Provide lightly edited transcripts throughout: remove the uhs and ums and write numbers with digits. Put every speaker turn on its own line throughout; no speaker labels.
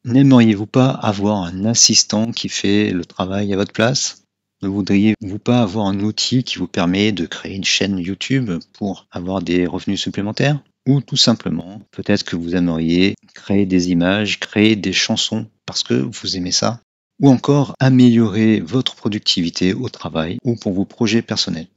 N'aimeriez-vous pas avoir un assistant qui fait le travail à votre place? Ne voudriez-vous pas avoir un outil qui vous permet de créer une chaîne YouTube pour avoir des revenus supplémentaires? Ou tout simplement, peut-être que vous aimeriez créer des images, créer des chansons parce que vous aimez ça? Ou encore améliorer votre productivité au travail ou pour vos projets personnels.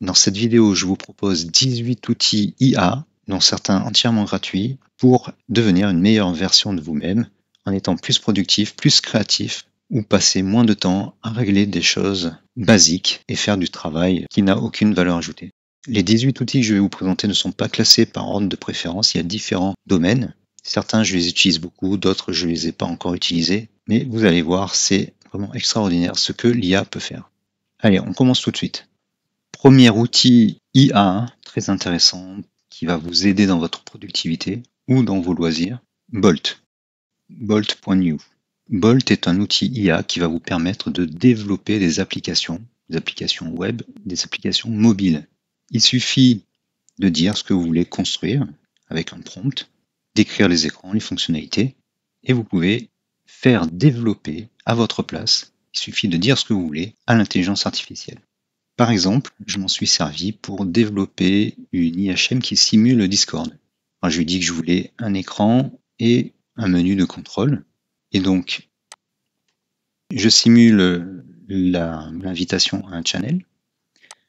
Dans cette vidéo, je vous propose 18 outils IA, dont certains entièrement gratuits, pour devenir une meilleure version de vous-même en étant plus productif, plus créatif ou passer moins de temps à régler des choses basiques et faire du travail qui n'a aucune valeur ajoutée. Les 18 outils que je vais vous présenter ne sont pas classés par ordre de préférence, il y a différents domaines. Certains, je les utilise beaucoup, d'autres, je ne les ai pas encore utilisés. Mais vous allez voir, c'est vraiment extraordinaire ce que l'IA peut faire. Allez, on commence tout de suite. Premier outil IA, très intéressant, qui va vous aider dans votre productivité ou dans vos loisirs, Bolt. Bolt.new. Bolt est un outil IA qui va vous permettre de développer des applications web, des applications mobiles. Il suffit de dire ce que vous voulez construire avec un prompt, décrire les écrans, les fonctionnalités, et vous pouvez faire développer à votre place, il suffit de dire ce que vous voulez, à l'intelligence artificielle. Par exemple, je m'en suis servi pour développer une IHM qui simule Discord. Alors, je lui ai dit que je voulais un écran et un menu de contrôle. Et donc, je simule l'invitation à un channel.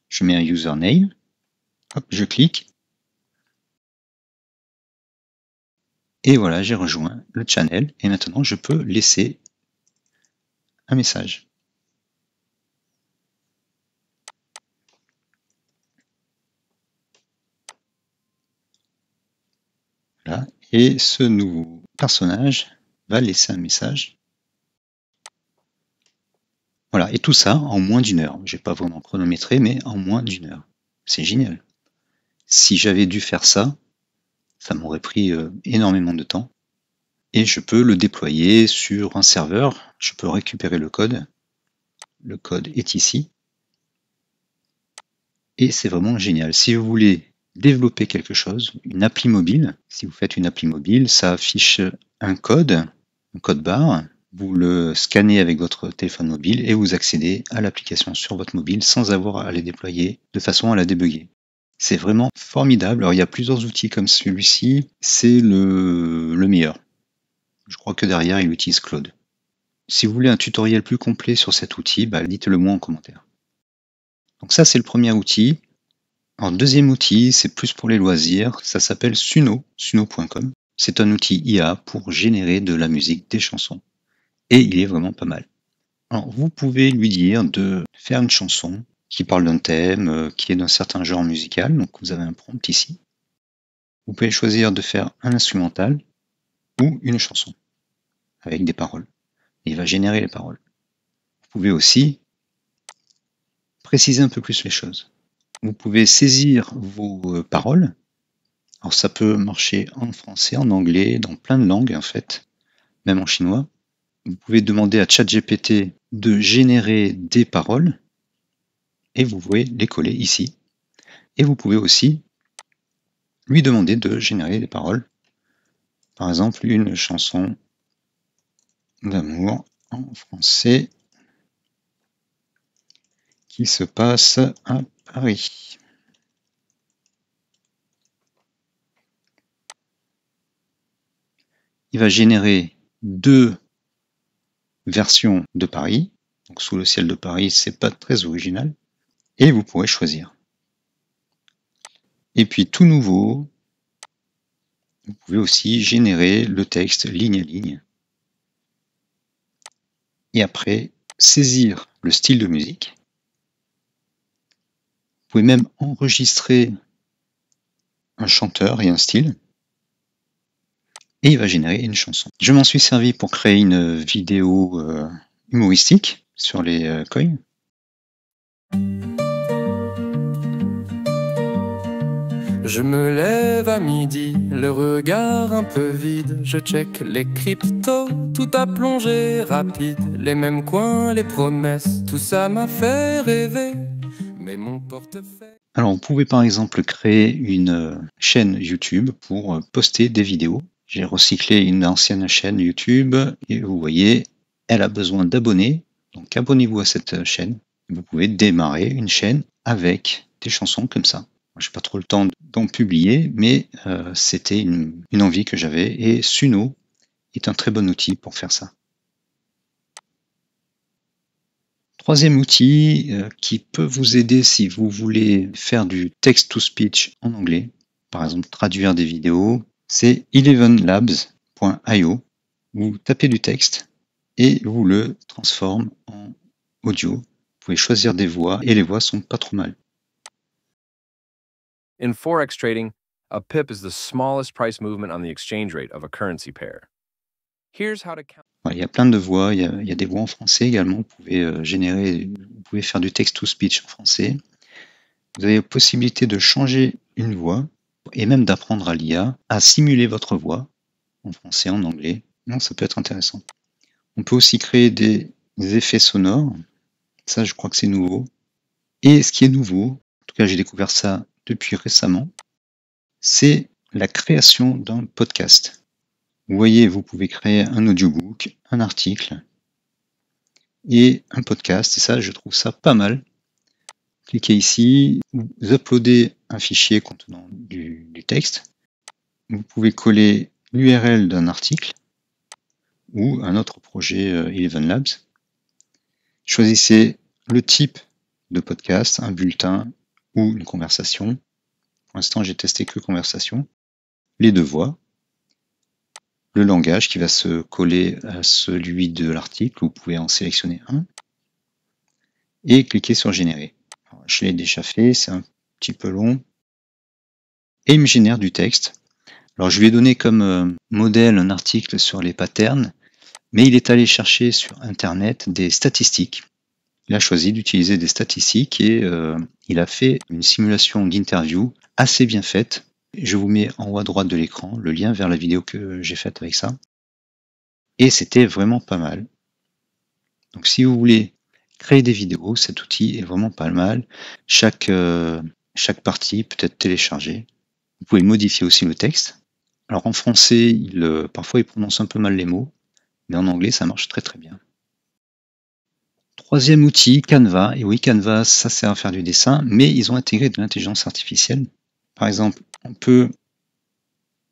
Je mets un username. Hop, je clique. Et voilà, j'ai rejoint le channel. Et maintenant, je peux laisser un message. Voilà. Et ce nouveau personnage va laisser un message. Voilà, et tout ça en moins d'une heure. Je n'ai pas vraiment chronométré, mais en moins d'une heure. C'est génial. Si j'avais dû faire ça, ça m'aurait pris énormément de temps. Et je peux le déployer sur un serveur. Je peux récupérer le code. Le code est ici. Et c'est vraiment génial. Si vous voulez développer quelque chose, une appli mobile, si vous faites une appli mobile, ça affiche un code barre. Vous le scannez avec votre téléphone mobile et vous accédez à l'application sur votre mobile sans avoir à la déployer de façon à la débugger. C'est vraiment formidable. Alors il y a plusieurs outils comme celui-ci, c'est le meilleur. Je crois que derrière il utilise Claude. Si vous voulez un tutoriel plus complet sur cet outil, dites-le moi en commentaire. Donc ça c'est le premier outil. Alors deuxième outil, c'est plus pour les loisirs, ça s'appelle Suno, suno.com. C'est un outil IA pour générer de la musique, des chansons. Et il est vraiment pas mal. Alors, vous pouvez lui dire de faire une chanson qui parle d'un thème, qui est d'un certain genre musical. Donc, vous avez un prompt ici. Vous pouvez choisir de faire un instrumental ou une chanson avec des paroles. Et il va générer les paroles. Vous pouvez aussi préciser un peu plus les choses. Vous pouvez saisir vos paroles. Alors, ça peut marcher en français, en anglais, dans plein de langues en fait, même en chinois. Vous pouvez demander à ChatGPT de générer des paroles et vous pouvez les coller ici. Et vous pouvez aussi lui demander de générer des paroles. Par exemple, une chanson d'amour en français qui se passe à Paris. Il va générer deux version de Paris. Donc sous le ciel de Paris, c'est pas très original. Et vous pourrez choisir. Et puis tout nouveau, vous pouvez aussi générer le texte ligne à ligne. Et après, saisir le style de musique. Vous pouvez même enregistrer un chanteur et un style. Et il va générer une chanson. Je m'en suis servi pour créer une vidéo humoristique sur les coins.
Je me lève à midi, le regard un peu vide. Je check les cryptos, tout a plongé rapide. Les mêmes coins, les promesses, tout ça m'a fait rêver. Mais mon portefeuille...
Alors, vous pouvez par exemple créer une chaîne YouTube pour poster des vidéos. J'ai recyclé une ancienne chaîne YouTube et vous voyez, elle a besoin d'abonnés. Donc abonnez-vous à cette chaîne. Vous pouvez démarrer une chaîne avec des chansons comme ça. Je n'ai pas trop le temps d'en publier, mais c'était une envie que j'avais et Suno est un très bon outil pour faire ça. Troisième outil qui peut vous aider si vous voulez faire du text-to-speech en anglais, par exemple traduire des vidéos, c'est elevenlabs.io. Vous tapez du texte et vous le transforme en audio. Vous pouvez choisir des voix et les voix sont pas trop mal.
In forex trading, a pip is the smallest price movement on the exchange rate of a currency pair. Here's how to count.
Il y a plein de voix, il y a des voix en français également. Vous pouvez faire du text-to-speech en français. Vous avez la possibilité de changer une voix et même d'apprendre à l'IA à simuler votre voix en français, en anglais. Donc, ça peut être intéressant. On peut aussi créer des effets sonores. Ça, je crois que c'est nouveau. Et ce qui est nouveau, en tout cas, j'ai découvert ça depuis récemment, c'est la création d'un podcast. Vous voyez, vous pouvez créer un audiobook, un article et un podcast. Et ça, je trouve ça pas mal. Cliquez ici, vous uploadez un fichier contenant du texte. Vous pouvez coller l'URL d'un article ou un autre projet Eleven Labs. Choisissez le type de podcast, un bulletin ou une conversation. Pour l'instant, j'ai testé que conversation. Les deux voix. Le langage qui va se coller à celui de l'article. Vous pouvez en sélectionner un. Et cliquez sur générer. Alors, je l'ai déjà fait, c'est un petit peu long. Et il me génère du texte. Alors je lui ai donné comme modèle un article sur les patterns, mais il est allé chercher sur Internet des statistiques. Il a choisi d'utiliser des statistiques et il a fait une simulation d'interview assez bien faite. Je vous mets en haut à droite de l'écran le lien vers la vidéo que j'ai faite avec ça. Et c'était vraiment pas mal. Donc si vous voulez créer des vidéos, cet outil est vraiment pas mal. Chaque partie peut être téléchargée. Vous pouvez modifier aussi le texte. Alors en français, parfois il prononce un peu mal les mots, mais en anglais ça marche très très bien. Troisième outil, Canva. Et oui, Canva, ça sert à faire du dessin, mais ils ont intégré de l'intelligence artificielle. Par exemple, on peut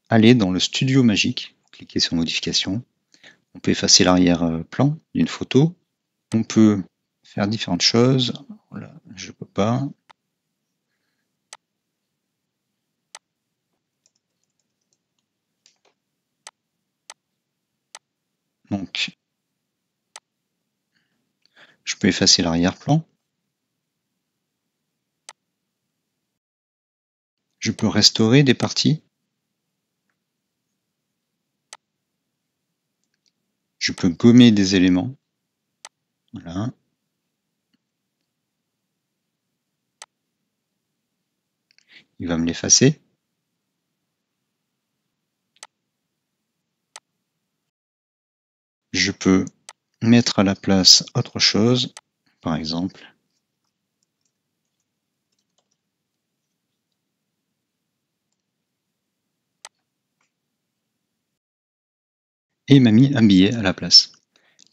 aller dans le studio magique, cliquer sur modification. On peut effacer l'arrière-plan d'une photo. On peut faire différentes choses. Là, je ne peux pas. Donc, je peux effacer l'arrière-plan. Je peux restaurer des parties. Je peux gommer des éléments. Voilà. Il va me l'effacer. Je peux mettre à la place autre chose, par exemple. Et il m'a mis un billet à la place.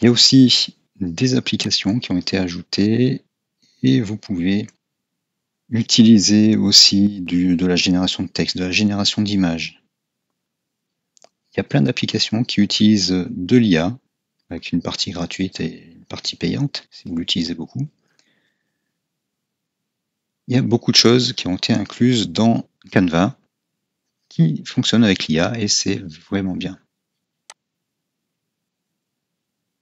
Il y a aussi des applications qui ont été ajoutées et vous pouvez utiliser aussi de la génération de texte, de la génération d'images. Il y a plein d'applications qui utilisent de l'IA avec une partie gratuite et une partie payante si vous l'utilisez beaucoup. Il y a beaucoup de choses qui ont été incluses dans Canva qui fonctionnent avec l'IA et c'est vraiment bien.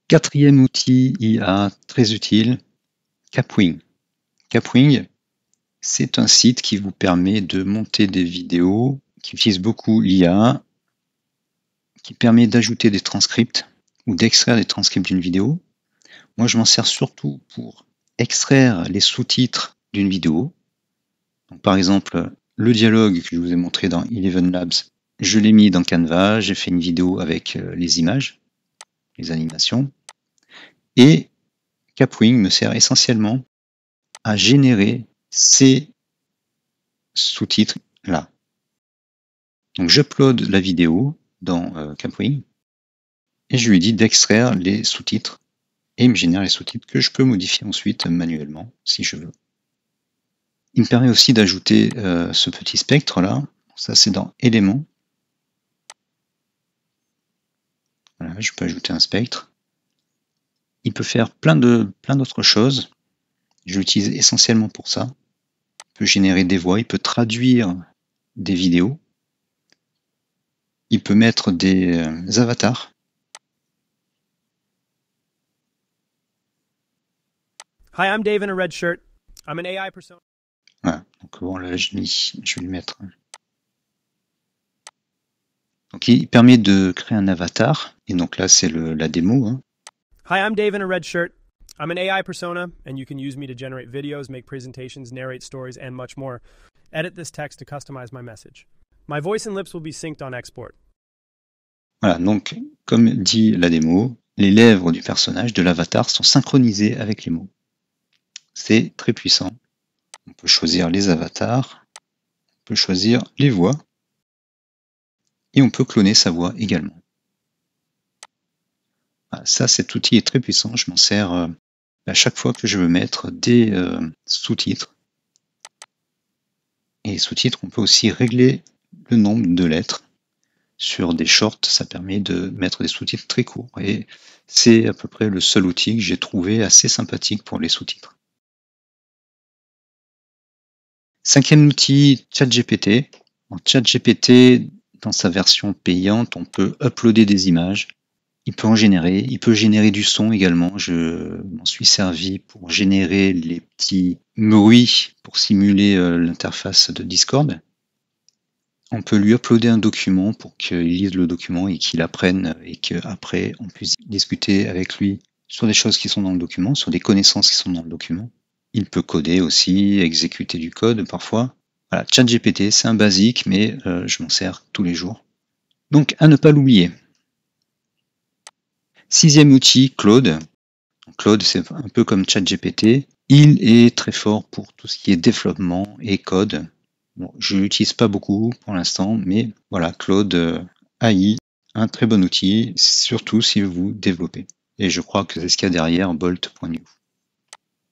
Quatrième outil IA très utile, Kapwing. Kapwing, c'est un site qui vous permet de monter des vidéos, qui utilise beaucoup l'IA, qui permet d'ajouter des transcripts ou d'extraire des transcripts d'une vidéo. Moi, je m'en sers surtout pour extraire les sous-titres d'une vidéo. Donc, par exemple, le dialogue que je vous ai montré dans Eleven Labs, je l'ai mis dans Canva, j'ai fait une vidéo avec les images, les animations. Et Kapwing me sert essentiellement à générer ces sous-titres là. Donc j'upload la vidéo dans Capwing et je lui dis d'extraire les sous-titres et il me génère les sous-titres que je peux modifier ensuite manuellement si je veux. Il me permet aussi d'ajouter ce petit spectre là, ça c'est dans éléments. Voilà, je peux ajouter un spectre. Il peut faire plein d'autres choses. Je l'utilise essentiellement pour ça. Il peut générer des voix, il peut traduire des vidéos. Il peut mettre des avatars.
Hi, I'm Dave in a red shirt. I'm an AI persona.
Voilà, donc bon là je vais lui mettre. Donc il permet de créer un avatar, et donc là c'est la démo. Hein.
Hi, I'm Dave in a red shirt. I'm an AI persona, and you can use me to generate videos, make presentations, narrate stories, and much more. Edit this text to customize my message. My voice and lips will be synced on export.
Voilà, donc comme dit la démo, les lèvres du personnage, de l'avatar, sont synchronisées avec les mots. C'est très puissant. On peut choisir les avatars, on peut choisir les voix, et on peut cloner sa voix également. Voilà, ça, cet outil est très puissant, je m'en sers à chaque fois que je veux mettre des sous-titres. Et les sous-titres, on peut aussi régler le nombre de lettres. Sur des shorts, ça permet de mettre des sous-titres très courts. Et c'est à peu près le seul outil que j'ai trouvé assez sympathique pour les sous-titres. Cinquième outil, ChatGPT. ChatGPT, dans sa version payante, on peut uploader des images. Il peut en générer. Il peut générer du son également. Je m'en suis servi pour générer les petits bruits pour simuler l'interface de Discord. On peut lui uploader un document pour qu'il lise le document et qu'il apprenne et qu'après on puisse discuter avec lui sur des choses qui sont dans le document, sur des connaissances qui sont dans le document. Il peut coder aussi, exécuter du code parfois. Voilà, ChatGPT, c'est un basique, mais je m'en sers tous les jours. Donc à ne pas l'oublier. Sixième outil, Claude. Claude, c'est un peu comme ChatGPT. Il est très fort pour tout ce qui est développement et code. Bon, je ne l'utilise pas beaucoup pour l'instant, mais voilà, Claude AI, un très bon outil, surtout si vous développez. Et je crois que c'est ce qu'il y a derrière Bolt.new.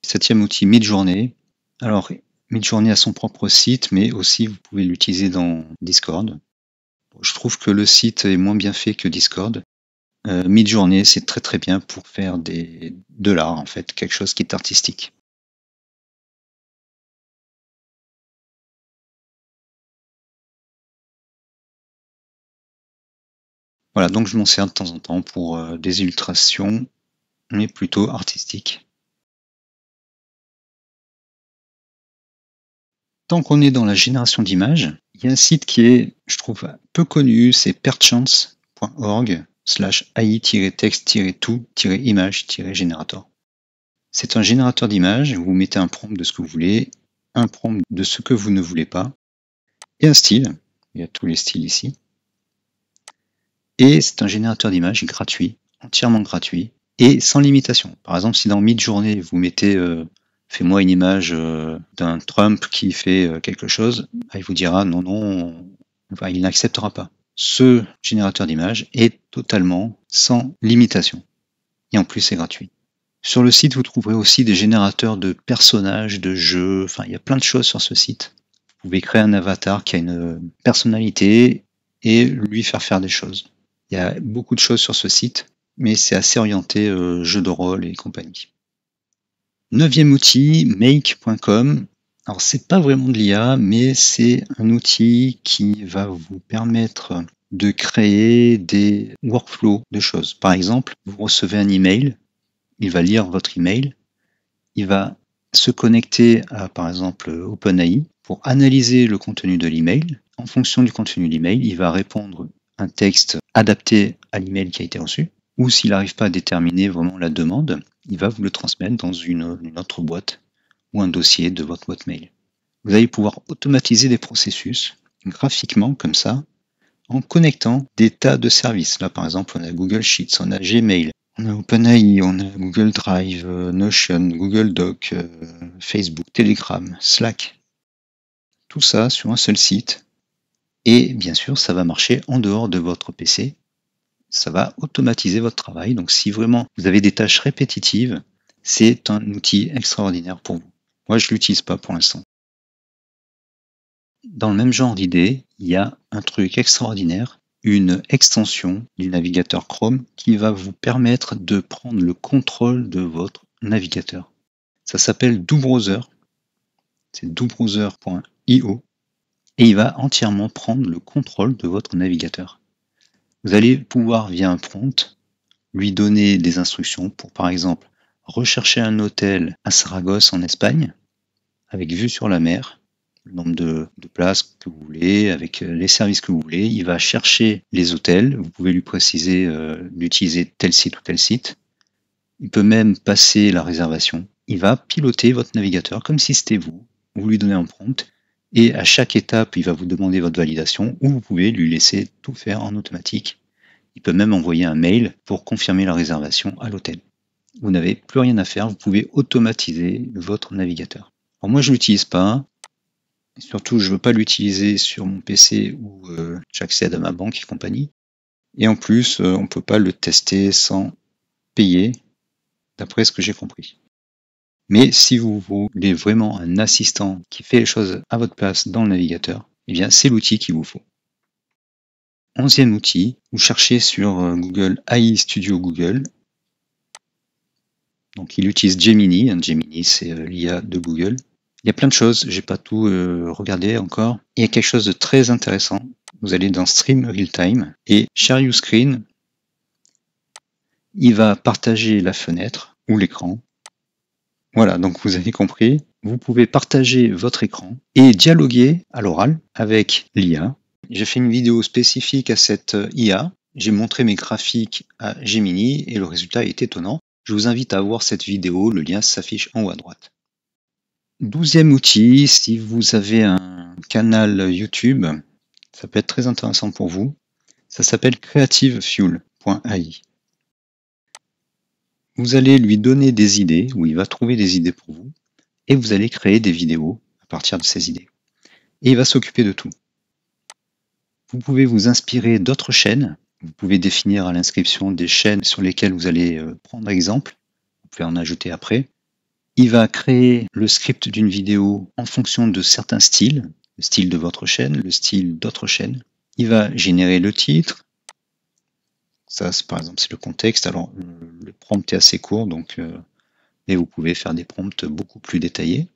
Septième outil, Midjourney. Alors, Midjourney a son propre site, mais aussi vous pouvez l'utiliser dans Discord. Je trouve que le site est moins bien fait que Discord. Midjourney, c'est très très bien pour faire de l'art, en fait, quelque chose qui est artistique. Voilà, donc je m'en sers de temps en temps pour des illustrations, mais plutôt artistiques. Tant qu'on est dans la génération d'images, il y a un site qui est, je trouve, peu connu, c'est perchance.org/ai-text-to-image-generator. C'est un générateur d'images, vous mettez un prompt de ce que vous voulez, un prompt de ce que vous ne voulez pas, et un style, il y a tous les styles ici. Et c'est un générateur d'images gratuit, entièrement gratuit, et sans limitation. Par exemple, si dans Midjourney, vous mettez fais-moi une image d'un Trump qui fait quelque chose, il vous dira non, il n'acceptera pas. Ce générateur d'images est totalement sans limitation. Et en plus, c'est gratuit. Sur le site, vous trouverez aussi des générateurs de personnages, de jeux, enfin, il y a plein de choses sur ce site. Vous pouvez créer un avatar qui a une personnalité et lui faire des choses. Il y a beaucoup de choses sur ce site, mais c'est assez orienté jeu de rôle et compagnie. Neuvième outil, make.com. Alors c'est pas vraiment de l'IA, mais c'est un outil qui va vous permettre de créer des workflows de choses. Par exemple, vous recevez un email, il va lire votre email, il va se connecter à par exemple OpenAI pour analyser le contenu de l'email. En fonction du contenu de l'email, il va répondre un texte adapté à l'email qui a été reçu, ou s'il n'arrive pas à déterminer vraiment la demande, il va vous le transmettre dans une autre boîte ou un dossier de votre boîte mail. Vous allez pouvoir automatiser des processus graphiquement comme ça, en connectant des tas de services. Là par exemple, on a Google Sheets, on a Gmail, on a OpenAI, on a Google Drive, Notion, Google Doc, Facebook, Telegram, Slack. Tout ça sur un seul site. Et bien sûr, ça va marcher en dehors de votre PC. Ça va automatiser votre travail. Donc si vraiment vous avez des tâches répétitives, c'est un outil extraordinaire pour vous. Moi, je ne l'utilise pas pour l'instant. Dans le même genre d'idée, il y a un truc extraordinaire, une extension du navigateur Chrome qui va vous permettre de prendre le contrôle de votre navigateur. Ça s'appelle DoBrowser. C'est dobrowser.io et il va entièrement prendre le contrôle de votre navigateur. Vous allez pouvoir, via un prompt, lui donner des instructions pour, par exemple, rechercher un hôtel à Saragosse en Espagne, avec vue sur la mer, le nombre de places que vous voulez, avec les services que vous voulez. Il va chercher les hôtels. Vous pouvez lui préciser d'utiliser tel site ou tel site. Il peut même passer la réservation. Il va piloter votre navigateur comme si c'était vous. Vous lui donnez un prompt et à chaque étape, il va vous demander votre validation ou vous pouvez lui laisser tout faire en automatique. Il peut même envoyer un mail pour confirmer la réservation à l'hôtel. Vous n'avez plus rien à faire, vous pouvez automatiser votre navigateur. Alors moi, je ne l'utilise pas. Surtout, je ne veux pas l'utiliser sur mon PC où j'accède à ma banque et compagnie. Et en plus, on ne peut pas le tester sans payer, d'après ce que j'ai compris. Mais si vous voulez vraiment un assistant qui fait les choses à votre place dans le navigateur, eh bien c'est l'outil qu'il vous faut. 11e outil, vous cherchez sur Google AI Studio Google. Donc il utilise Gemini. Gemini, c'est l'IA de Google. Il y a plein de choses, j'ai pas tout regardé encore. Il y a quelque chose de très intéressant. Vous allez dans Stream Real Time et Share Your Screen. Il va partager la fenêtre ou l'écran. Voilà, donc vous avez compris, vous pouvez partager votre écran et dialoguer à l'oral avec l'IA. J'ai fait une vidéo spécifique à cette IA, j'ai montré mes graphiques à Gemini et le résultat est étonnant. Je vous invite à voir cette vidéo, le lien s'affiche en haut à droite. 12e outil, si vous avez un canal YouTube, ça peut être très intéressant pour vous. Ça s'appelle creativefuel.ai. Vous allez lui donner des idées, ou il va trouver des idées pour vous, et vous allez créer des vidéos à partir de ces idées. Et il va s'occuper de tout. Vous pouvez vous inspirer d'autres chaînes, vous pouvez définir à l'inscription des chaînes sur lesquelles vous allez prendre exemple, vous pouvez en ajouter après. Il va créer le script d'une vidéo en fonction de certains styles, le style de votre chaîne, le style d'autres chaînes. Il va générer le titre. Ça, par exemple, c'est le contexte. Alors, le prompt est assez court, donc, mais vous pouvez faire des prompts beaucoup plus détaillés.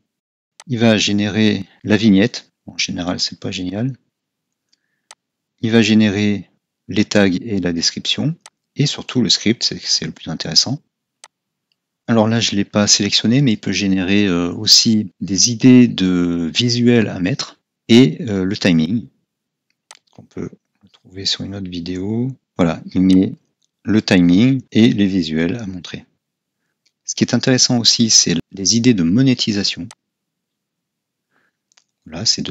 Il va générer la vignette. Bon, en général, c'est pas génial. Il va générer les tags et la description. Et surtout, le script, c'est le plus intéressant. Alors là, je ne l'ai pas sélectionné, mais il peut générer aussi des idées de visuels à mettre et le timing, qu'on peut trouver sur une autre vidéo. Voilà, il met le timing et les visuels à montrer. Ce qui est intéressant aussi, c'est les idées de monétisation. Là, c'est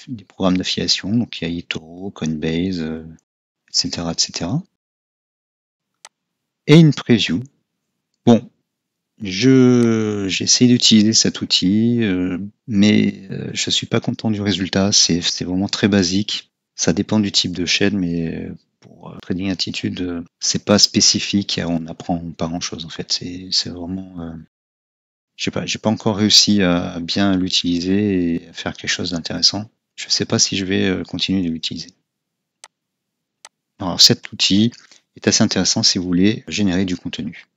des programmes d'affiliation, donc il y a eToro, Coinbase, etc., etc. Et une preview. Bon, j'ai essayé d'utiliser cet outil, mais je ne suis pas content du résultat. C'est vraiment très basique. Ça dépend du type de chaîne, mais pour Trading Attitude, c'est pas spécifique. On n'apprend pas grand-chose en fait. C'est vraiment, je sais pas. J'ai pas encore réussi à bien l'utiliser et à faire quelque chose d'intéressant. Je ne sais pas si je vais continuer de l'utiliser. Alors cet outil est assez intéressant si vous voulez générer du contenu.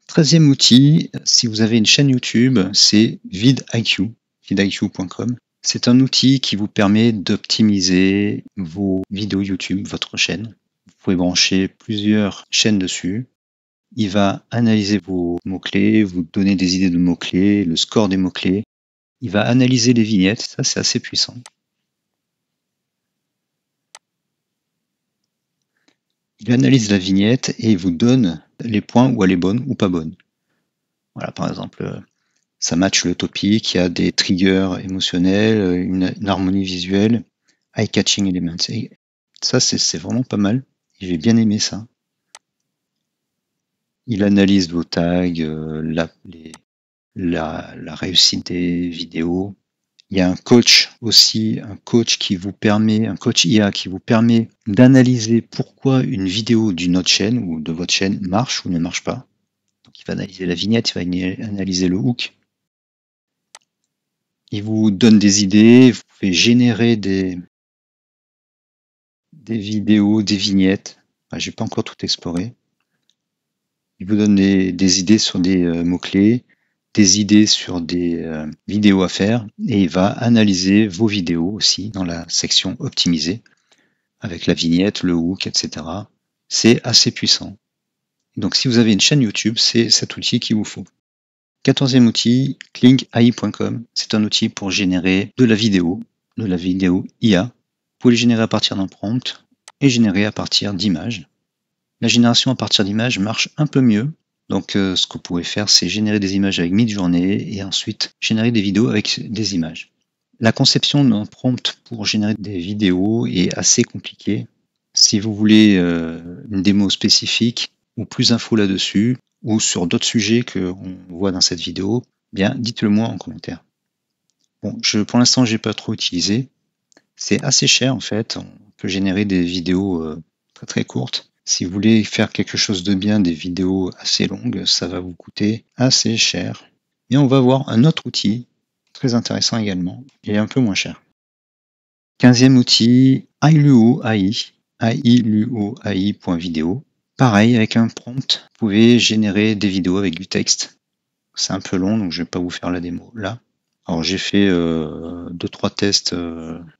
13e outil, si vous avez une chaîne YouTube, c'est vidIQ, vidiq.com. C'est un outil qui vous permet d'optimiser vos vidéos YouTube, votre chaîne. Vous pouvez brancher plusieurs chaînes dessus. Il va analyser vos mots-clés, vous donner des idées de mots-clés, le score des mots-clés. Il va analyser les vignettes, ça c'est assez puissant. Il analyse la vignette et il vous donne les points où elle est bonne ou pas bonne. Voilà, par exemple, ça match le topic, il y a des triggers émotionnels, une harmonie visuelle, eye-catching elements. Et ça, c'est vraiment pas mal. J'ai bien aimé ça. Il analyse vos tags, la réussite des vidéos. Il y a un coach aussi, un coach IA qui vous permet d'analyser pourquoi une vidéo d'une autre chaîne ou de votre chaîne marche ou ne marche pas. Donc, il va analyser la vignette, il va analyser le hook. Il vous donne des idées, vous pouvez générer des vidéos, des vignettes. Je n'ai pas encore tout exploré. Il vous donne des idées sur des mots-clés, des idées sur des vidéos à faire, et il va analyser vos vidéos aussi dans la section optimisée, avec la vignette, le hook, etc. C'est assez puissant. Donc si vous avez une chaîne YouTube, c'est cet outil qu'il vous faut. 14e outil, klingai.com. C'est un outil pour générer de la vidéo IA. Vous pouvez les générer à partir d'un prompt et générer à partir d'images. La génération à partir d'images marche un peu mieux. Donc ce que vous pouvez faire, c'est générer des images avec Midjourney et ensuite générer des vidéos avec des images. La conception d'un prompt pour générer des vidéos est assez compliquée. Si vous voulez une démo spécifique ou plus d'infos là-dessus, ou sur d'autres sujets qu'on voit dans cette vidéo, bien dites-le moi en commentaire. Bon, pour l'instant, je n'ai pas trop utilisé. C'est assez cher en fait. On peut générer des vidéos très très courtes. Si vous voulez faire quelque chose de bien, des vidéos assez longues, ça va vous coûter assez cher. Et on va voir un autre outil, très intéressant également, et un peu moins cher. 15e outil, Ailuo AI, ailuo.video. Pareil, avec un prompt, vous pouvez générer des vidéos avec du texte. C'est un peu long, donc je ne vais pas vous faire la démo là. Alors j'ai fait 2-3 tests,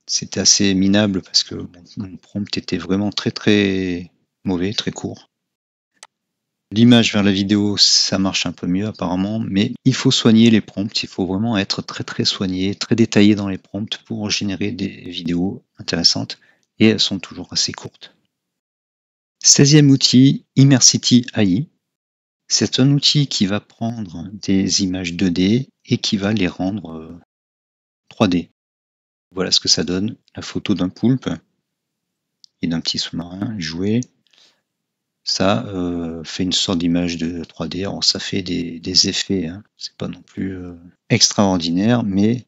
c'était assez minable parce que mon prompt était vraiment très très mauvais, très court. L'image vers la vidéo, ça marche un peu mieux apparemment, mais il faut soigner les prompts, il faut vraiment être très très soigné, très détaillé dans les prompts pour générer des vidéos intéressantes, et elles sont toujours assez courtes. 16e outil, Immersity AI. C'est un outil qui va prendre des images 2D et qui va les rendre 3D. Voilà ce que ça donne, la photo d'un poulpe et d'un petit sous-marin joué. Ça fait une sorte d'image de 3D. Alors ça fait des effets, hein. C'est pas non plus extraordinaire, mais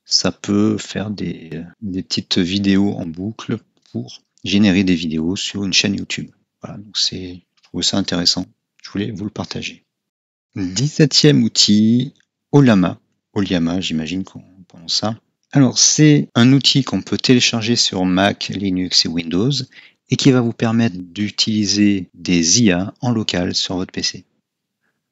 ça peut faire des petites vidéos en boucle pour générer des vidéos sur une chaîne YouTube. Voilà, donc je trouve ça intéressant. Je voulais vous le partager. 17e outil, Ollama, j'imagine qu'on prononce ça. Alors c'est un outil qu'on peut télécharger sur Mac, Linux et Windows et qui va vous permettre d'utiliser des IA en local sur votre PC.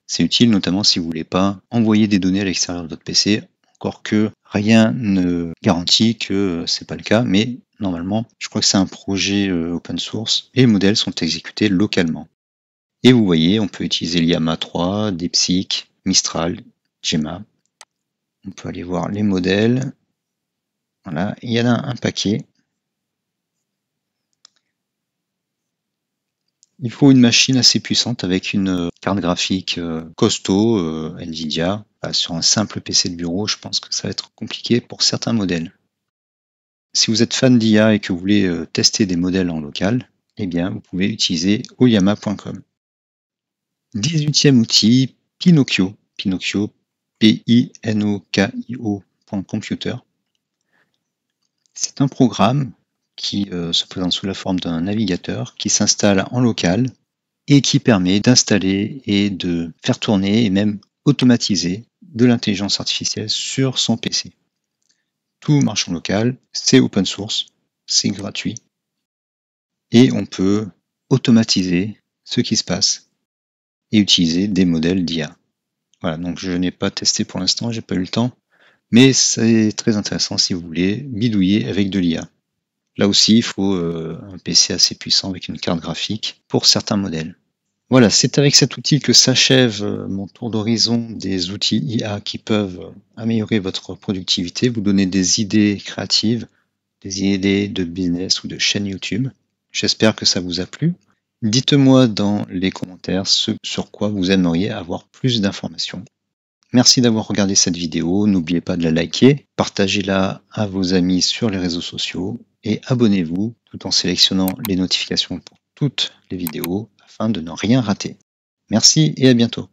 C'est utile notamment si vous ne voulez pas envoyer des données à l'extérieur de votre PC, encore que rien ne garantit que ce n'est pas le cas, mais normalement, je crois que c'est un projet open source et les modèles sont exécutés localement. Et vous voyez, on peut utiliser Llama 3, DeepSeek, Mistral, Gemma. On peut aller voir les modèles. Voilà, il y en a un paquet. Il faut une machine assez puissante avec une carte graphique costaud, Nvidia. Sur un simple PC de bureau, je pense que ça va être compliqué pour certains modèles. Si vous êtes fan d'IA et que vous voulez tester des modèles en local, eh bien, vous pouvez utiliser ollama.com. 18e outil, Pinokio. Pinokio, Pinokio.computer. C'est un programme qui se présente sous la forme d'un navigateur qui s'installe en local et qui permet d'installer et de faire tourner et même automatiser de l'intelligence artificielle sur son PC. Tout marche en local, c'est open source, c'est gratuit et on peut automatiser ce qui se passe et utiliser des modèles d'IA. Voilà, donc je n'ai pas testé pour l'instant, j'ai pas eu le temps, mais c'est très intéressant si vous voulez bidouiller avec de l'IA. Là aussi, il faut un PC assez puissant avec une carte graphique pour certains modèles. Voilà, c'est avec cet outil que s'achève mon tour d'horizon des outils IA qui peuvent améliorer votre productivité, vous donner des idées créatives, des idées de business ou de chaîne YouTube. J'espère que ça vous a plu. Dites-moi dans les commentaires ce sur quoi vous aimeriez avoir plus d'informations. Merci d'avoir regardé cette vidéo, n'oubliez pas de la liker, partagez-la à vos amis sur les réseaux sociaux et abonnez-vous tout en sélectionnant les notifications pour toutes les vidéos afin de ne rien rater. Merci et à bientôt.